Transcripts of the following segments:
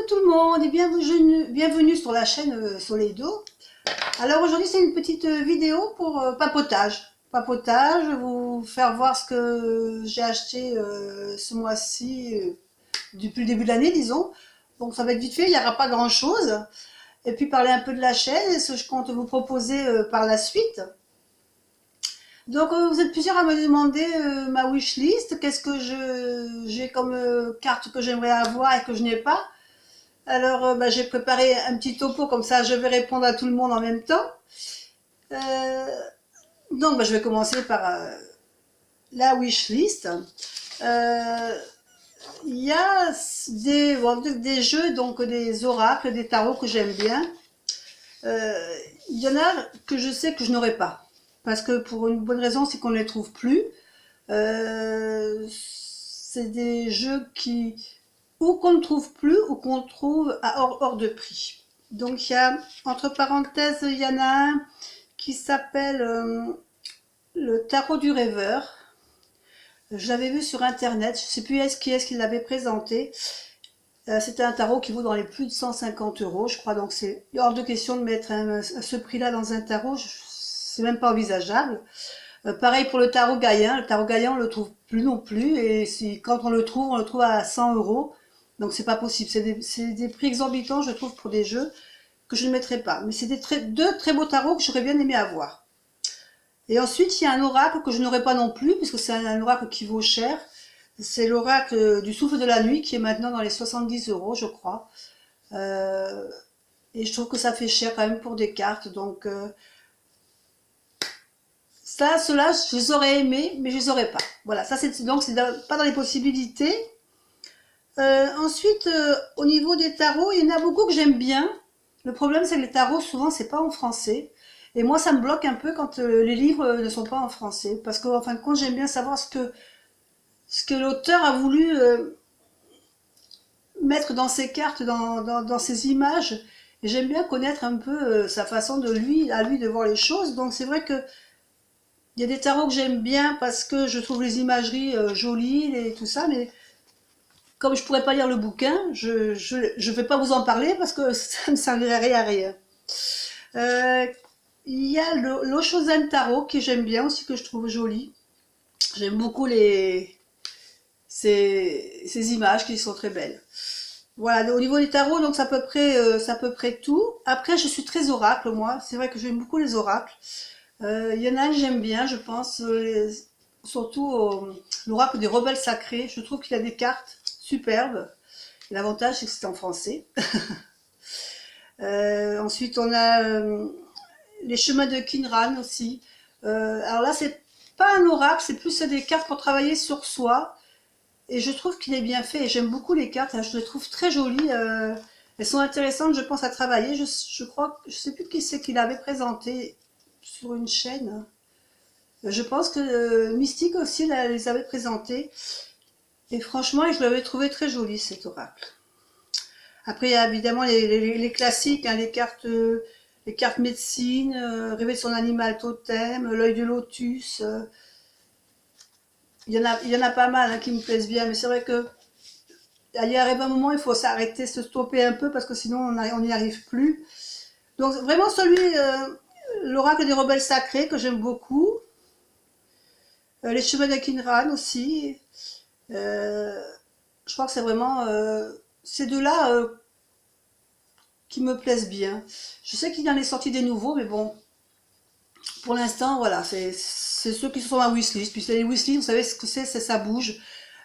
tout le monde et bienvenue sur la chaîne Soleido. Alors aujourd'hui c'est une petite vidéo pour papotage. Papotage, vous faire voir ce que j'ai acheté ce mois-ci, depuis le début de l'année disons. Donc ça va être vite fait, il n'y aura pas grand chose. Et puis parler un peu de la chaîne et ce que je compte vous proposer par la suite. Donc vous êtes plusieurs à me demander ma wishlist, qu'est-ce que j'ai comme carte que j'aimerais avoir et que je n'ai pas. Alors j'ai préparé un petit topo, comme ça je vais répondre à tout le monde en même temps. Euh, donc je vais commencer par la wishlist. Il y a des jeux, donc des oracles, des tarots que j'aime bien. Il y en a que je sais que je n'aurai pas. Parce que pour une bonne raison, c'est qu'on ne les trouve plus. C'est des jeux ou qu'on ne trouve plus ou qu'on trouve à hors de prix. Donc il y a, entre parenthèses, il y en a un qui s'appelle le tarot du rêveur. Je l'avais vu sur internet, je ne sais plus qui est-ce qui l'avait présenté. C'était un tarot qui vaut dans les plus de 150 €, je crois, donc c'est hors de question de mettre ce prix-là dans un tarot, c'est même pas envisageable. Pareil pour le tarot Gaïen on le trouve plus non plus, et quand on le trouve à 100 €, donc c'est pas possible, c'est des prix exorbitants je trouve pour des jeux que je ne mettrai pas, mais c'est deux très beaux tarots que j'aurais bien aimé avoir. Et ensuite il y a un oracle que je n'aurai pas non plus, puisque c'est un oracle qui vaut cher. C'est l'oracle du souffle de la nuit qui est maintenant dans les 70 € je crois. Et je trouve que ça fait cher quand même pour des cartes. Donc ceux-là, je les aurais aimés, mais je les aurais pas. Voilà, ça c'est pas dans les possibilités. Ensuite, au niveau des tarots, il y en a beaucoup que j'aime bien. Le problème c'est que les tarots, souvent, c'est pas en français. Et moi, ça me bloque un peu quand les livres ne sont pas en français. Parce qu'en fin de compte, j'aime bien savoir ce que l'auteur a voulu mettre dans ses cartes, dans ses images. Et j'aime bien connaître un peu sa façon de lui de voir les choses. Donc c'est vrai que il y a des tarots que j'aime bien parce que je trouve les imageries jolies et tout ça, mais comme je pourrais pas lire le bouquin, je vais pas vous en parler parce que ça ne servirait à rien. Il y a l'Oshozen Tarot que j'aime bien aussi, que je trouve joli. J'aime beaucoup ces images qui sont très belles. Voilà, au niveau des tarots, donc c'est à peu près tout. Après, je suis très oracle, moi. C'est vrai que j'aime beaucoup les oracles. Il y en a un que j'aime bien, je pense, surtout l'oracle des rebelles sacrés. Je trouve qu'il a des cartes superbes. L'avantage, c'est que c'est en français. Ensuite, on a les chemins de Kinran aussi. Alors là, c'est pas un oracle, c'est plus des cartes pour travailler sur soi. Et je trouve qu'il est bien fait. Et j'aime beaucoup les cartes, je les trouve très jolies. Elles sont intéressantes, je pense, à travailler. Je crois, je sais plus qui c'est qui l'avait présenté sur une chaîne. Je pense que Mystique aussi les avait présentées. Et franchement, je l'avais trouvé très joli cet oracle. Après, il y a évidemment les classiques, hein, les cartes médecine, rêver de son animal totem, l'œil de lotus. Il y en a pas mal hein, qui me plaisent bien, mais c'est vrai que il arrive un moment, il faut s'arrêter, se stopper un peu, parce que sinon on n'y arrive plus. Donc vraiment l'oracle des rebelles sacrés, que j'aime beaucoup. Les chemins de Kinran aussi. Je crois que c'est vraiment ces deux-là qui me plaisent bien. Je sais qu'il y en est sorti des nouveaux, mais bon, pour l'instant, voilà, c'est ceux qui sont à wishlist. Puis les wishlist, vous savez ce que ça bouge.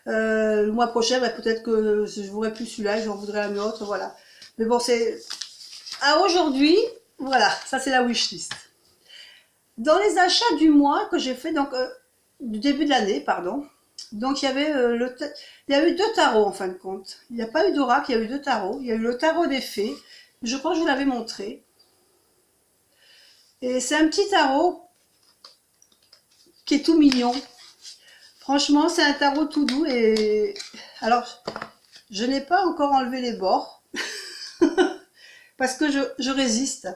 Le mois prochain, peut-être que je ne voudrais plus celui-là, j'en voudrais un autre, voilà. Mais bon, c'est à aujourd'hui, voilà, ça c'est la wishlist. Dans les achats du mois que j'ai fait, donc du début de l'année, pardon. Donc il y avait il y a eu deux tarots en fin de compte. Il n'y a pas eu d'oracle, il y a eu deux tarots. Il y a eu le tarot des fées. Je crois que je vous l'avais montré. Et c'est un petit tarot qui est tout mignon. Franchement, c'est un tarot tout doux. Et alors, je n'ai pas encore enlevé les bords parce que je résiste.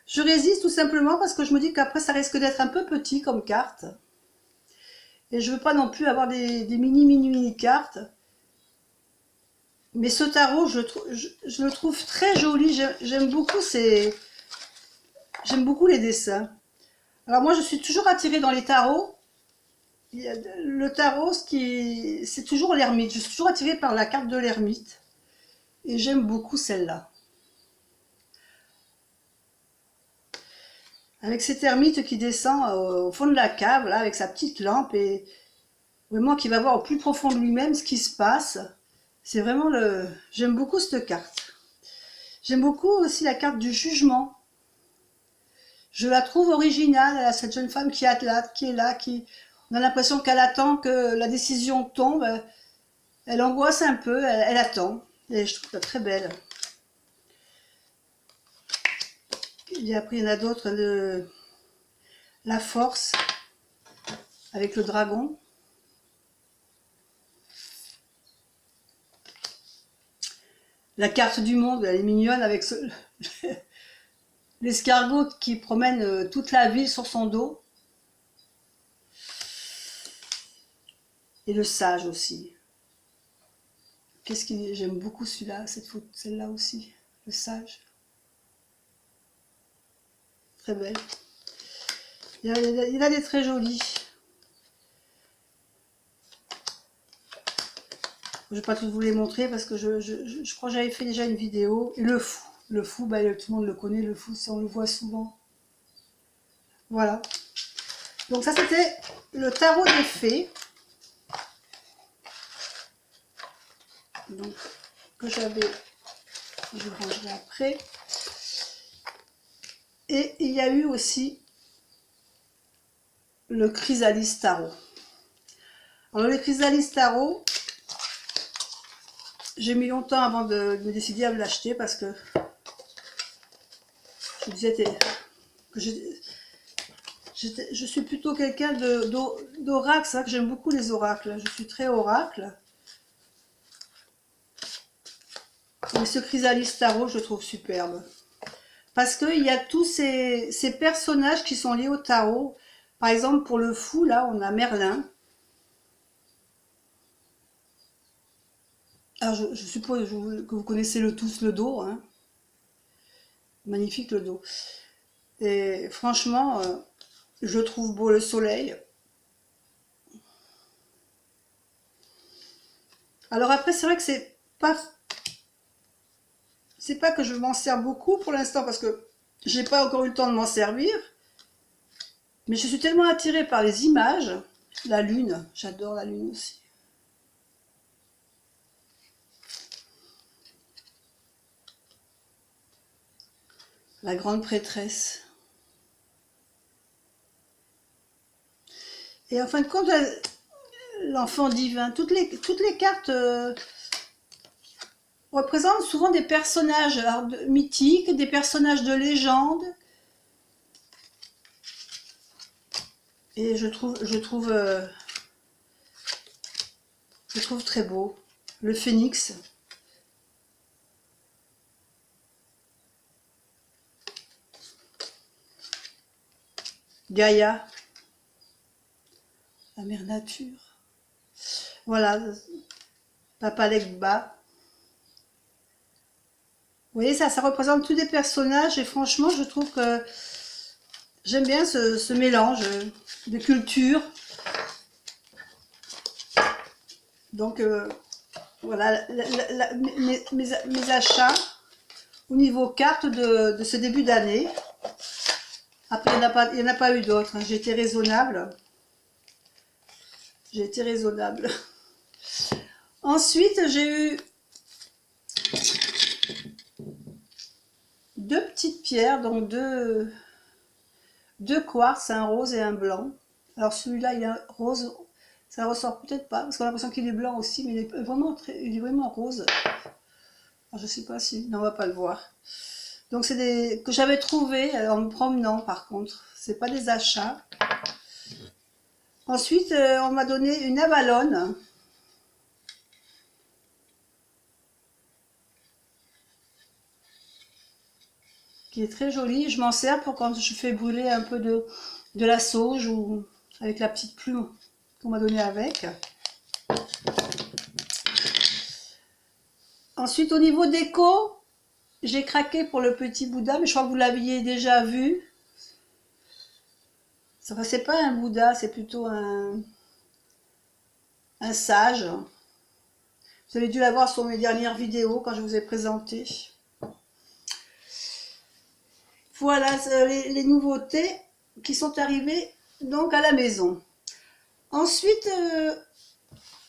Je résiste tout simplement parce que je me dis qu'après, ça risque d'être un peu petit comme carte. Et je veux pas non plus avoir des mini cartes. Mais ce tarot, je le trouve très joli. J'aime beaucoup j'aime beaucoup les dessins. Alors moi, je suis toujours attirée dans les tarots. Le tarot, c'est toujours l'ermite. Je suis toujours attirée par la carte de l'ermite. Et j'aime beaucoup celle-là. Avec cet ermite qui descend au fond de la cave, là, avec sa petite lampe, et vraiment qui va voir au plus profond de lui-même ce qui se passe. C'est vraiment le... J'aime beaucoup cette carte. J'aime beaucoup aussi la carte du jugement. Je la trouve originale, cette jeune femme qui est là, on a l'impression qu'elle attend que la décision tombe. Elle angoisse un peu, elle attend. Et je trouve ça très belle. Et après, il y en a d'autres. La force, avec le dragon. La carte du monde, elle est mignonne avec l'escargot qui promène toute la ville sur son dos. Et le sage aussi. J'aime beaucoup celui-là, celle-là aussi, le sage. Très belle. Il y en a des très jolis. Je ne vais pas tous vous les montrer parce que je crois que j'avais fait déjà une vidéo. Et le fou. Le fou, bah, tout le monde le connaît, le fou, on le voit souvent. Voilà. Donc ça, c'était le tarot des fées. Donc, que je rangerai après. Et il y a eu aussi le chrysalis tarot. Alors le chrysalis tarot, j'ai mis longtemps avant de me décider à l'acheter parce que je disais que je suis plutôt quelqu'un d'oracle. C'est vrai que j'aime beaucoup les oracles. Je suis très oracle. Mais ce chrysalis tarot, je le trouve superbe. Parce qu'il y a tous ces personnages qui sont liés au tarot. Par exemple, pour le fou, là, on a Merlin. Alors, je suppose que vous connaissez tous le dos. Hein. Magnifique le dos. Et franchement, je trouve beau le soleil. Alors après, c'est vrai que c'est pas que je m'en sers beaucoup pour l'instant parce que j'ai pas encore eu le temps de m'en servir. Mais je suis tellement attirée par les images. La lune, j'adore la lune aussi. La grande prêtresse. Et en fin de compte, l'enfant divin, toutes les cartes représentent souvent des personnages mythiques, des personnages de légende. Et je trouve très beau. Le phénix. Gaïa. La mère nature. Voilà. Papa Legba. Vous voyez, ça représente tous des personnages et franchement, je trouve que j'aime bien ce mélange de cultures. Donc, voilà mes achats au niveau cartes de ce début d'année. Après, il n'y en a pas eu d'autres. Hein. J'ai été raisonnable. Ensuite, j'ai eu deux petites pierres, donc deux quartz, un rose et un blanc. Alors celui-là, il est rose, ça ressort peut-être pas, parce qu'on a l'impression qu'il est blanc aussi, mais il est vraiment rose. Alors, je sais pas si, non, on va pas le voir. Donc c'est des que j'avais trouvé en me promenant par contre, c'est pas des achats. Ensuite, on m'a donné une avalone. Qui est très jolie. Je m'en sers pour quand je fais brûler un peu de la sauge ou avec la petite plume qu'on m'a donnée avec. Ensuite, au niveau déco, j'ai craqué pour le petit Bouddha, mais je crois que vous l'aviez déjà vu. Enfin, c'est pas un Bouddha, c'est plutôt un sage. Vous avez dû l'avoir sur mes dernières vidéos quand je vous ai présenté. Voilà les nouveautés qui sont arrivées donc à la maison. Ensuite,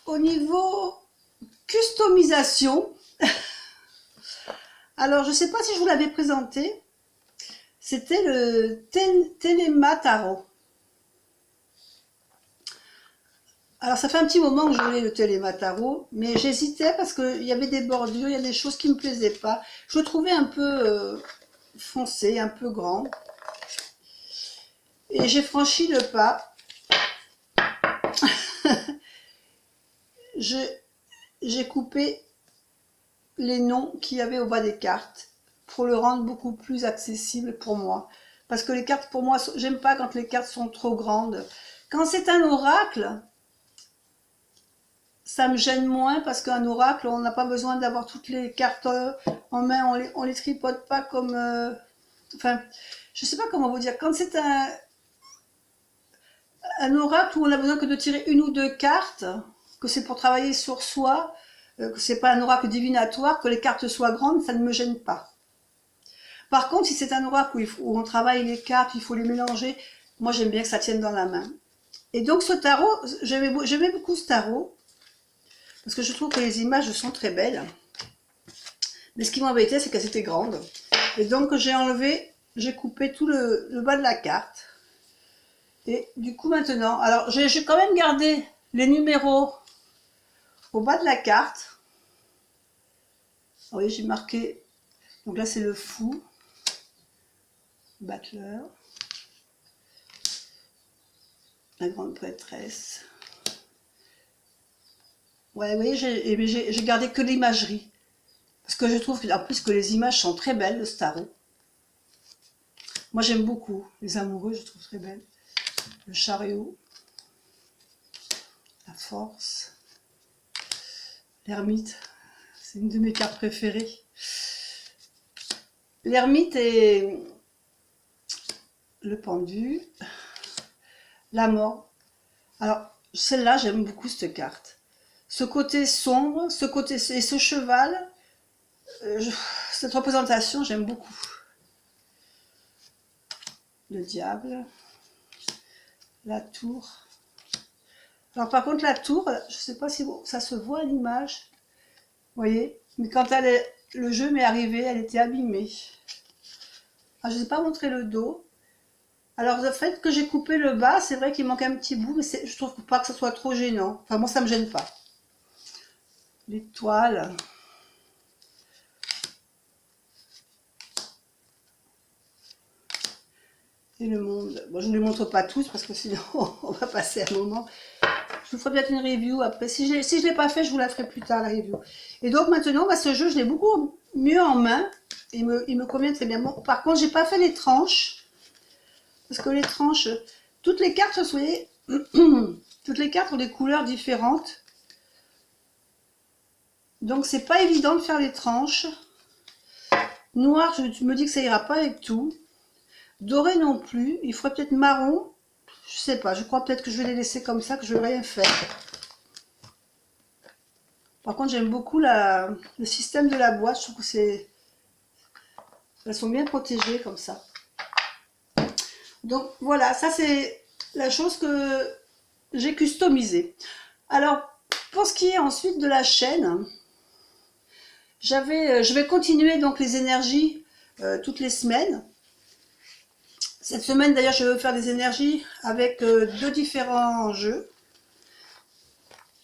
au niveau customisation, alors je ne sais pas si je vous l'avais présenté, c'était le Téléma Tarot. Alors ça fait un petit moment que je voulais le Téléma Tarot, mais j'hésitais parce qu'il y avait des bordures, il y a des choses qui ne me plaisaient pas. Je le trouvais un peu foncé, un peu grand. Et j'ai franchi le pas. J'ai coupé les noms qu'il y avait au bas des cartes pour le rendre beaucoup plus accessible pour moi. Parce que les cartes, pour moi, j'aime pas quand les cartes sont trop grandes. Quand c'est un oracle, ça me gêne moins parce qu'un oracle, on n'a pas besoin d'avoir toutes les cartes en main, on les tripote pas comme... enfin, je sais pas comment vous dire. Quand c'est un oracle où on a besoin que de tirer une ou deux cartes, que c'est pour travailler sur soi, que c'est pas un oracle divinatoire, que les cartes soient grandes, ça ne me gêne pas. Par contre, si c'est un oracle où on travaille les cartes, il faut les mélanger, moi j'aime bien que ça tienne dans la main. Et donc ce tarot, j'aimais beaucoup ce tarot, parce que je trouve que les images sont très belles. Mais ce qui m'embêtait, c'est qu'elles étaient grandes. Et donc j'ai coupé tout le bas de la carte. Et du coup maintenant, alors j'ai quand même gardé les numéros au bas de la carte. Oui, j'ai marqué, donc là c'est le fou, Battler, la grande prêtresse. Ouais, oui, j'ai gardé que l'imagerie. Parce que je trouve en plus que les images sont très belles, le tarot. Moi j'aime beaucoup les amoureux, je trouve très belles. Le chariot, la force, l'ermite, c'est une de mes cartes préférées. L'ermite et le pendu, la mort. Alors celle-là, j'aime beaucoup cette carte. Ce côté sombre, ce côté et ce cheval, cette représentation, j'aime beaucoup. Le diable, la tour. Alors par contre la tour, je ne sais pas si ça se voit à l'image, vous voyez, mais quand le jeu m'est arrivé, elle était abîmée. Alors, je ne vous ai pas montré le dos. Alors le fait que j'ai coupé le bas, c'est vrai qu'il manque un petit bout, mais je trouve pas que ce soit trop gênant. Enfin moi ça me gêne pas. L'étoile. Et le monde. Bon, je ne les montre pas tous parce que sinon on va passer un moment. Je vous ferai peut-être une review après. Si je ne l'ai pas fait, je vous la ferai plus tard, la review. Et donc maintenant, bah, ce jeu, je l'ai beaucoup mieux en main. Il me convient très bien. Bon, par contre, j'ai pas fait les tranches. Parce que les tranches, toutes les cartes, vous voyez, toutes les cartes ont des couleurs différentes. Donc c'est pas évident de faire les tranches. Noir, je me dis que ça ira pas avec tout. Doré non plus. Il faudrait peut-être marron. Je sais pas, je crois peut-être que je vais les laisser comme ça, que je vais rien faire. Par contre, j'aime beaucoup le système de la boîte. Je trouve que elles sont bien protégées comme ça. Donc voilà, ça c'est la chose que j'ai customisée. Alors, pour ce qui est ensuite de la chaîne, je vais continuer donc les énergies toutes les semaines. Cette semaine d'ailleurs, je vais faire des énergies avec deux différents jeux.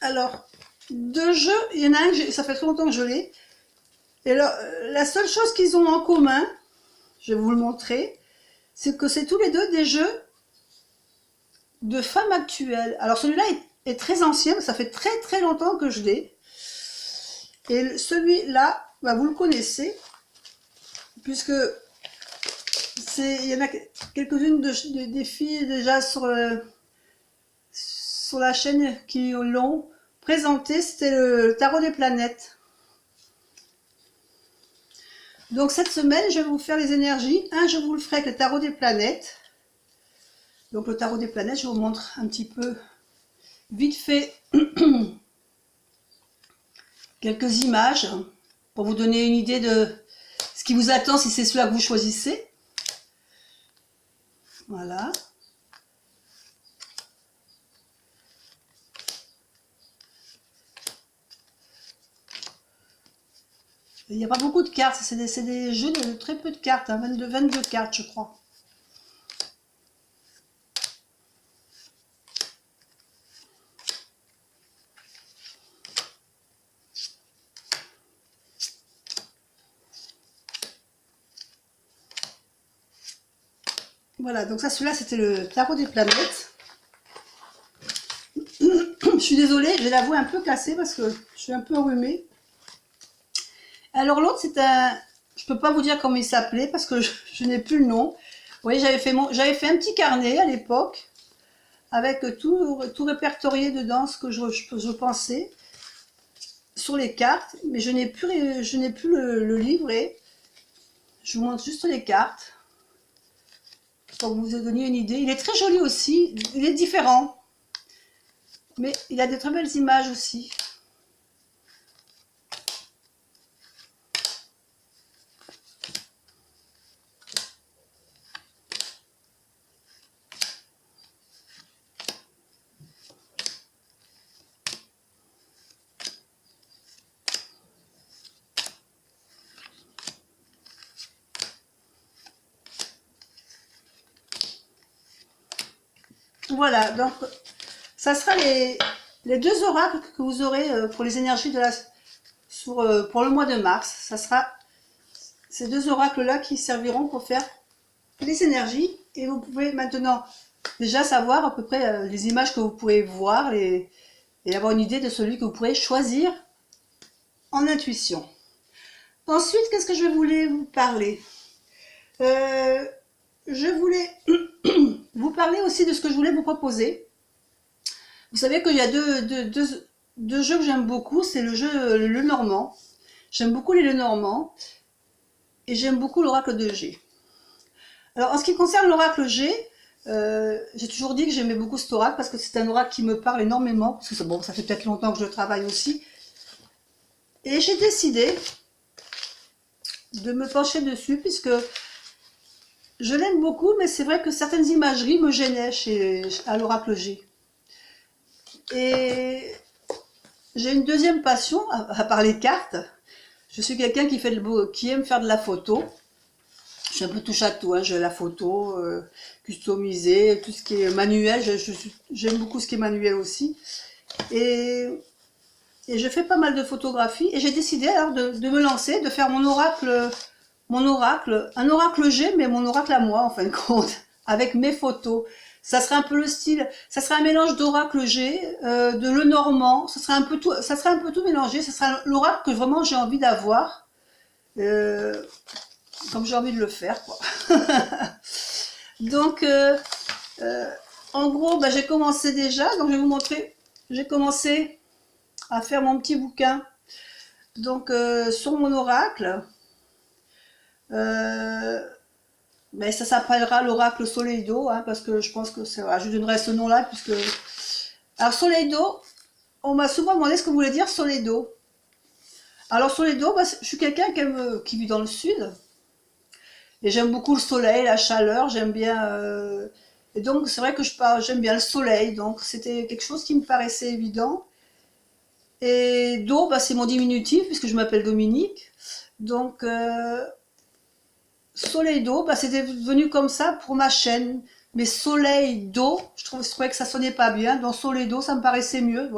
Alors, deux jeux, il y en a un, ça fait trop longtemps que je l'ai. Et alors, la seule chose qu'ils ont en commun, je vais vous le montrer, c'est que c'est tous les deux des jeux de femmes actuelles. Alors celui-là est très ancien, ça fait très très longtemps que je l'ai. Et celui-là, bah, vous le connaissez, puisque il y en a quelques-unes des filles déjà sur la chaîne qui l'ont présenté, c'était le tarot des planètes. Donc cette semaine, je vais vous faire les énergies. Je vous le ferai avec le tarot des planètes. Donc le tarot des planètes, je vous montre un petit peu vite fait quelques images pour vous donner une idée de ce qui vous attend si c'est cela que vous choisissez. Voilà. Il n'y a pas beaucoup de cartes, c'est des jeux de très peu de cartes, hein, 22 cartes je crois. Voilà, donc ça, celui-là, c'était le tarot des planètes. Je suis désolée, je vais l'avouer un peu cassée parce que je suis un peu enrhumée. Alors l'autre, c'est un... Je peux pas vous dire comment il s'appelait parce que je n'ai plus le nom. Vous voyez, j'avais fait un petit carnet à l'époque avec tout répertorié dedans, ce que je pensais sur les cartes, mais je n'ai plus le livret. Je vous montre juste les cartes pour que vous vous donniez une idée. Il est très joli aussi, il est différent, mais il a de très belles images aussi. Voilà, donc ça sera les deux oracles que vous aurez pour les énergies de pour le mois de mars. Ça sera ces deux oracles-là qui serviront pour faire les énergies. Et vous pouvez maintenant déjà savoir à peu près les images que vous pouvez voir et avoir une idée de celui que vous pourrez choisir en intuition. Ensuite, qu'est-ce que je voulais vous parler? Je voulais vous parler aussi de ce que je voulais vous proposer. Vous savez qu'il y a deux jeux que j'aime beaucoup, c'est le jeu le Normand. J'aime beaucoup les Lenormand et j'aime beaucoup l'oracle de G. Alors en ce qui concerne l'oracle G, j'ai toujours dit que j'aimais beaucoup cet oracle parce que c'est un oracle qui me parle énormément, parce que bon, ça fait peut-être longtemps que je le travaille aussi. Et j'ai décidé de me pencher dessus puisque je l'aime beaucoup, mais c'est vrai que certaines imageries me gênaient à l'oracle G. Et j'ai une deuxième passion, à part les cartes. Je suis quelqu'un qui aime faire de la photo. Je suis un peu touche à tout, hein. J'ai la photo, customisée, tout ce qui est manuel. J'aime beaucoup ce qui est manuel aussi. Et je fais pas mal de photographies. Et j'ai décidé alors de me lancer, de faire un oracle G, mais mon oracle à moi en fin de compte, avec mes photos. Ça serait un peu le style, ça serait un mélange d'oracle G, de Lenormand, ça serait un peu tout mélangé, ça serait l'oracle que vraiment j'ai envie d'avoir, comme j'ai envie de le faire, quoi. Donc, en gros, bah, j'ai commencé déjà, donc je vais vous montrer, j'ai commencé à faire mon petit bouquin, donc sur mon oracle. Mais ça s'appellera l'oracle Soleido, hein, parce que je pense que c'est... Voilà, je donnerai ce nom-là, puisque... Alors, Soleido, on m'a souvent demandé ce que voulait dire Soleido. Alors, Soleido, bah, je suis quelqu'un qui vit dans le sud, et j'aime beaucoup le soleil, la chaleur, j'aime bien... Et donc, c'est vrai que j'aime bien le soleil, donc c'était quelque chose qui me paraissait évident. Et Do, bah, c'est mon diminutif, puisque je m'appelle Dominique. Donc... Soleil d'eau, bah, c'était devenu comme ça pour ma chaîne. Mais soleil d'eau, je trouvais que ça sonnait pas bien. Donc soleil d'eau, ça me paraissait mieux.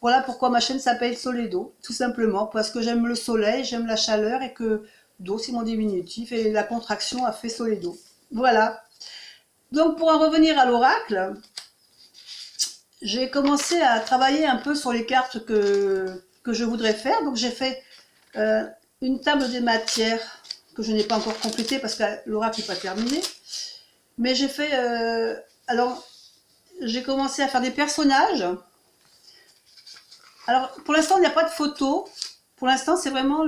Voilà pourquoi ma chaîne s'appelle Soleil d'eau, tout simplement. Parce que j'aime le soleil, j'aime la chaleur et que d'eau, c'est mon diminutif. Et la contraction a fait soleil d'eau. Voilà. Donc pour en revenir à l'oracle, j'ai commencé à travailler un peu sur les cartes que je voudrais faire. Donc j'ai fait une table des matières que je n'ai pas encore complété parce que l'oracle n'est pas terminé. Mais j'ai fait... alors, j'ai commencé à faire des personnages. Alors, pour l'instant, il n'y a pas de photo. Pour l'instant, c'est vraiment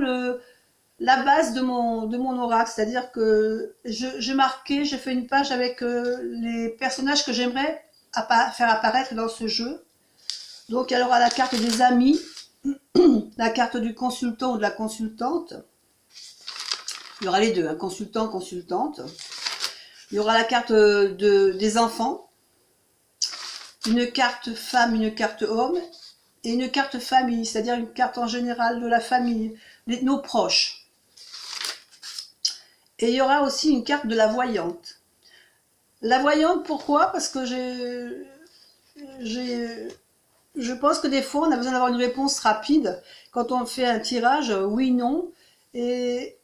la base de mon oracle, c'est-à-dire que j'ai marqué, j'ai fait une page avec les personnages que j'aimerais faire apparaître dans ce jeu. Donc il y aura la carte des amis, la carte du consultant ou de la consultante. Il y aura les deux, hein, consultant, consultante. Il y aura la carte des enfants, une carte femme, une carte homme, et une carte famille, c'est-à-dire une carte en général de la famille, nos proches. Et il y aura aussi une carte de la voyante. La voyante, pourquoi? Parce que je pense que des fois, on a besoin d'avoir une réponse rapide quand on fait un tirage, oui, non. Et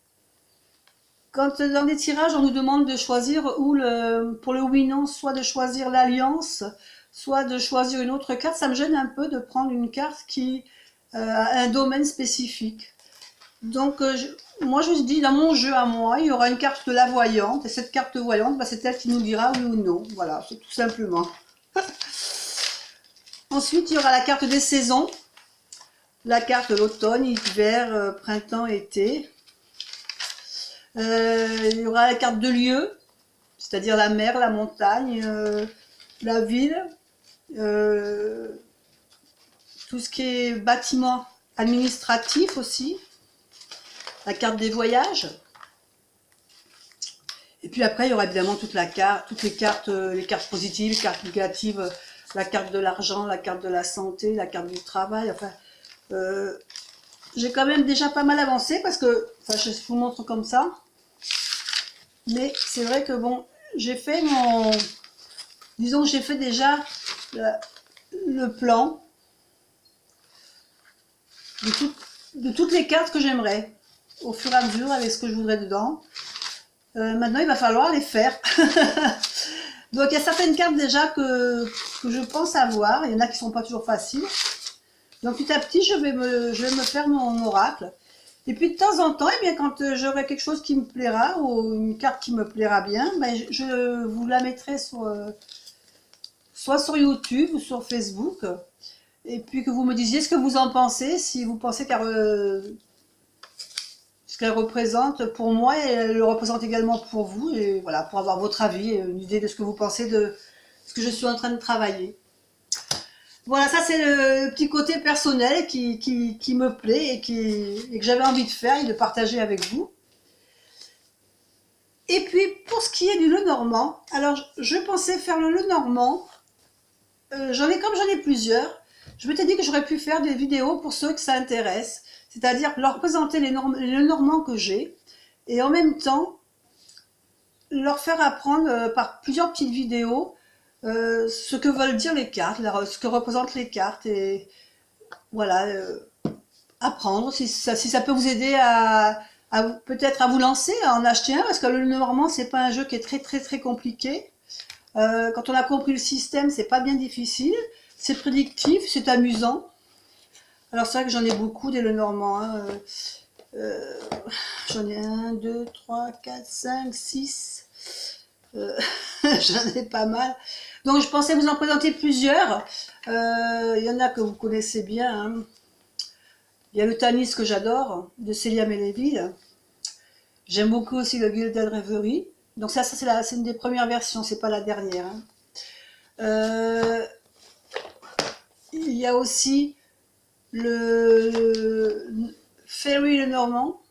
quand dans des tirages, on nous demande de choisir pour le oui-non, soit de choisir l'alliance, soit de choisir une autre carte, ça me gêne un peu de prendre une carte qui a un domaine spécifique. Donc, moi, je me dis, dans mon jeu à moi, il y aura une carte de la voyante, et cette carte voyante, bah, c'est elle qui nous dira oui ou non. Voilà, c'est tout simplement. Ensuite, il y aura la carte des saisons, la carte de l'automne, hiver, printemps, été. Il y aura la carte de lieu, c'est-à-dire la mer, la montagne, la ville, tout ce qui est bâtiment administratif aussi, la carte des voyages. Et puis après, il y aura évidemment toutes les cartes positives, les cartes négatives, la carte de l'argent, la carte de la santé, la carte du travail. Enfin, j'ai quand même déjà pas mal avancé parce que, enfin, je vous montre comme ça. Mais c'est vrai que bon, j'ai fait disons que j'ai fait déjà le plan de toutes les cartes que j'aimerais, au fur et à mesure avec ce que je voudrais dedans. Maintenant, il va falloir les faire. Donc, il y a certaines cartes déjà que je pense avoir. Il y en a qui ne sont pas toujours faciles. Donc, petit à petit, je vais me faire mon oracle. Et puis, de temps en temps, eh bien, quand j'aurai quelque chose qui me plaira, ou une carte qui me plaira bien, ben, je vous la mettrai soit sur YouTube ou sur Facebook. Et puis, que vous me disiez ce que vous en pensez, si vous pensez ce qu'elle représente pour moi, et elle le représente également pour vous, et voilà, pour avoir votre avis et une idée de ce que vous pensez de ce que je suis en train de travailler. Voilà, ça c'est le petit côté personnel qui me plaît et que j'avais envie de faire et de partager avec vous. Et puis pour ce qui est du Lenormand, alors je pensais faire le Lenormand, j'en ai plusieurs, je m'étais dit que j'aurais pu faire des vidéos pour ceux que ça intéresse, c'est-à-dire leur présenter les Lenormands que j'ai, et en même temps leur faire apprendre par plusieurs petites vidéos ce que veulent dire les cartes, ce que représentent les cartes, et voilà, apprendre si ça peut vous aider peut-être à vous lancer, à en acheter un, parce que le Lenormand, c'est pas un jeu qui est très très très compliqué. Quand on a compris le système, c'est pas bien difficile, c'est prédictif, c'est amusant. Alors c'est vrai que j'en ai beaucoup des Lenormand, hein. J'en ai 1, 2, 3, 4, 5, 6. J'en ai pas mal. Donc je pensais vous en présenter plusieurs. Il y en a que vous connaissez bien, hein. Il y a le Tanis que j'adore, de Célia Méléville. J'aime beaucoup aussi le Gilded Reverie. Donc ça c'est une des premières versions, c'est pas la dernière, hein. Il y a aussi le Fairy Lenormand.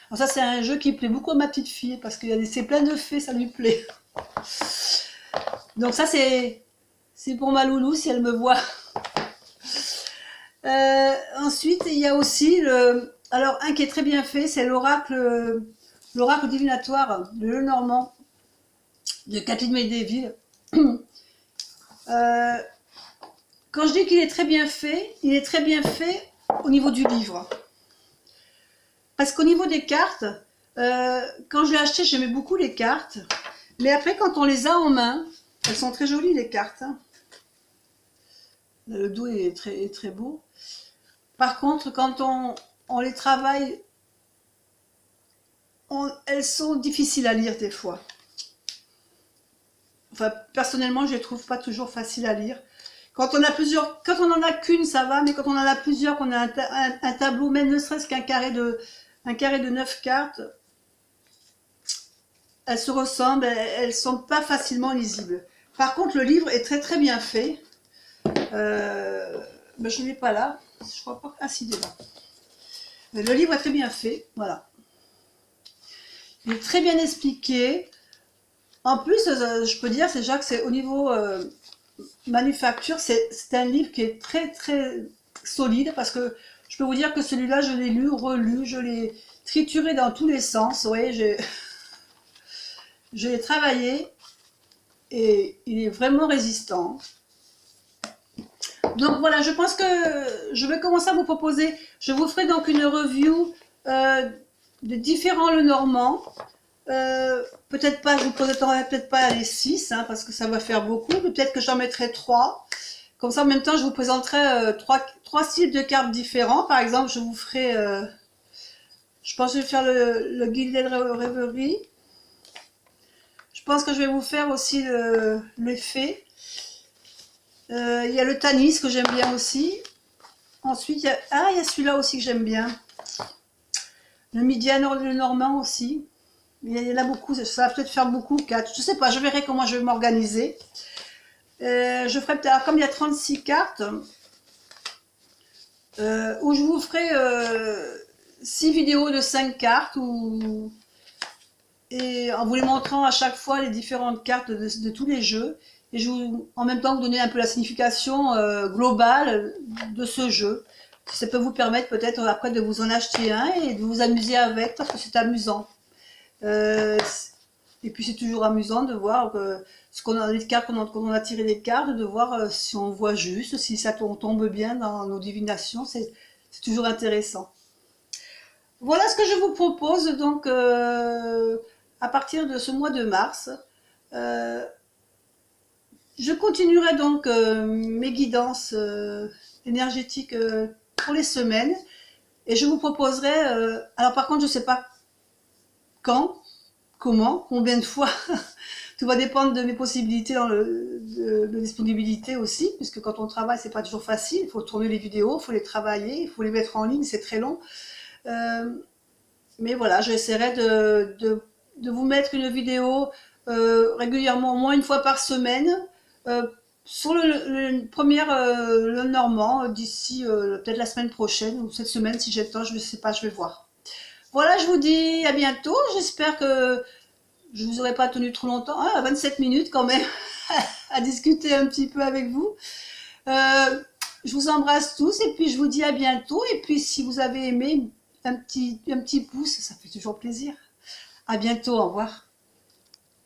Alors ça c'est un jeu qui plaît beaucoup à ma petite fille parce que c'est plein de fées, ça lui plaît. Donc ça c'est pour ma loulou si elle me voit. Ensuite il y a aussi alors un qui est très bien fait, c'est l'oracle divinatoire de Lenormand de Kathleen Medeville. Quand je dis qu'il est très bien fait, il est très bien fait au niveau du livre. Parce qu'au niveau des cartes, quand je l'ai acheté, j'aimais beaucoup les cartes. Mais après, quand on les a en main, elles sont très jolies les cartes, hein. Le dos est très beau. Par contre, quand on les travaille, elles sont difficiles à lire des fois. Enfin, personnellement, je les trouve pas toujours faciles à lire. Quand on en a qu'une, ça va, mais quand on en a plusieurs, qu'on a un tableau, même ne serait-ce qu'un carré un carré de 9 cartes, elles se ressemblent, elles ne sont pas facilement lisibles. Par contre, le livre est très très bien fait. Mais je ne l'ai pas là. Je crois pas. Ah si, il est là. Le livre est très bien fait. Voilà. Il est très bien expliqué. En plus, je peux dire déjà que c'est au niveau manufacture, c'est un livre qui est très très solide parce que je peux vous dire que celui-là, je l'ai lu, relu, je l'ai trituré dans tous les sens. Oui, je l'ai travaillé et il est vraiment résistant. Donc voilà, je pense que je vais commencer à vous proposer, je vous ferai donc une review de différents Lenormand. Peut-être pas, je vous présenterai peut-être pas les 6, hein, parce que ça va faire beaucoup, mais peut-être que j'en mettrai 3. Comme ça, en même temps, je vous présenterai 3 styles de cartes différents. Par exemple, je vous ferai, je pense que je vais faire le Gilded Reverie. Je pense que je vais vous faire aussi l'effet. Il y a le Tanis que j'aime bien aussi. Ensuite, il y a celui-là aussi que j'aime bien. Le Midian Lenormand aussi. Il y en a beaucoup, ça va peut-être faire beaucoup, 4. Je sais pas, je verrai comment je vais m'organiser. Je ferai peut-être, comme il y a 36 cartes, où je vous ferai 6 vidéos de 5 cartes, et en vous les montrant à chaque fois les différentes cartes de tous les jeux. Et je vous, en même temps, vous donner un peu la signification globale de ce jeu. Ça peut vous permettre peut-être après de vous en acheter un et de vous amuser avec, parce que c'est amusant. Et puis c'est toujours amusant de voir ce qu'on a les cartes, quand on a tiré des cartes, de voir si on voit juste, si ça tombe bien dans nos divinations. C'est toujours intéressant. Voilà ce que je vous propose donc à partir de ce mois de mars. Je continuerai donc mes guidances énergétiques pour les semaines et je vous proposerai, alors par contre je ne sais pas quand, comment, combien de fois, tout va dépendre de mes possibilités de disponibilité aussi, puisque quand on travaille c'est pas toujours facile, il faut tourner les vidéos, il faut les travailler, il faut les mettre en ligne, c'est très long. Mais voilà, j'essaierai de vous mettre une vidéo régulièrement, au moins une fois par semaine, sur le premier Lenormand, d'ici peut-être la semaine prochaine, ou cette semaine si j'ai le temps, je ne sais pas, je vais voir. Voilà, je vous dis à bientôt, j'espère que je ne vous aurai pas tenu trop longtemps, hein, 27 minutes quand même, à discuter un petit peu avec vous. Je vous embrasse tous et puis je vous dis à bientôt. Et puis si vous avez aimé, un petit pouce, ça fait toujours plaisir. À bientôt, au revoir.